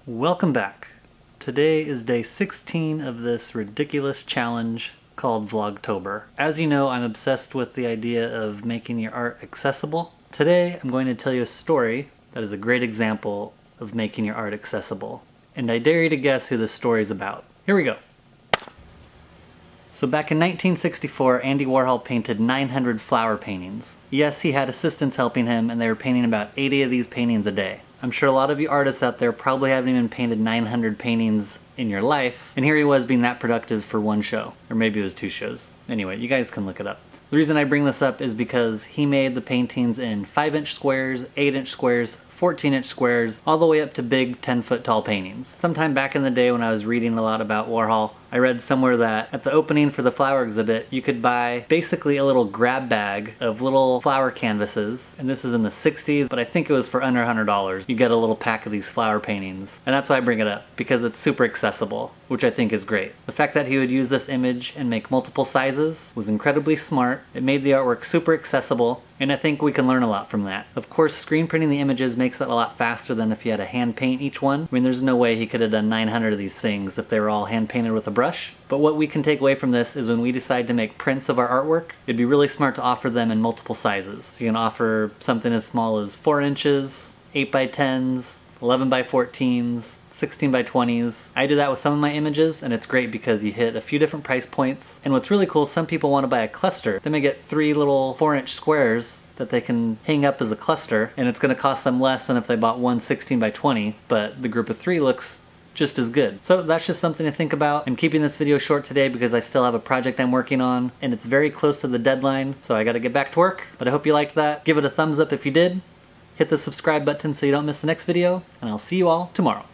Welcome back. Today is day 16 of this ridiculous challenge called Vlogtober. As you know, I'm obsessed with the idea of making your art accessible. Today I'm going to tell you a story that is a great example of making your art accessible. And I dare you to guess who this story is about. Here we go. So back in 1964, Andy Warhol painted 900 flower paintings. Yes, he had assistants helping him, and they were painting about 80 of these paintings a day. I'm sure a lot of you artists out there probably haven't even painted 900 paintings in your life, and here he was being that productive for one show. Or maybe it was 2 shows. Anyway, you guys can look it up. The reason I bring this up is because he made the paintings in 5-inch squares, 8-inch squares, 14-inch squares, all the way up to big 10-foot tall paintings. Sometime back in the day when I was reading a lot about Warhol, I read somewhere that at the opening for the flower exhibit, you could buy basically a little grab bag of little flower canvases, and this was in the 60s, but I think it was for under $100. You get a little pack of these flower paintings, and that's why I bring it up, because it's super accessible, which I think is great. The fact that he would use this image and make multiple sizes was incredibly smart. It made the artwork super accessible, and I think we can learn a lot from that. Of course, screen printing the images makes it a lot faster than if you had to hand paint each one. I mean, there's no way he could have done 900 of these things if they were all hand painted with a brush. But what we can take away from this is when we decide to make prints of our artwork, it'd be really smart to offer them in multiple sizes. You can offer something as small as 4 inches, 8 by 10s, 11 by 14s, 16 by 20s. I do that with some of my images, and it's great because you hit a few different price points. And what's really cool, some people want to buy a cluster. They may get 3 little 4-inch squares that they can hang up as a cluster, and it's going to cost them less than if they bought one 16 by 20, but the group of 3 looks just as good. So that's just something to think about. I'm keeping this video short today because I still have a project I'm working on, and it's very close to the deadline, so I gotta get back to work. But I hope you liked that. Give it a thumbs up if you did. Hit the subscribe button so you don't miss the next video, and I'll see you all tomorrow.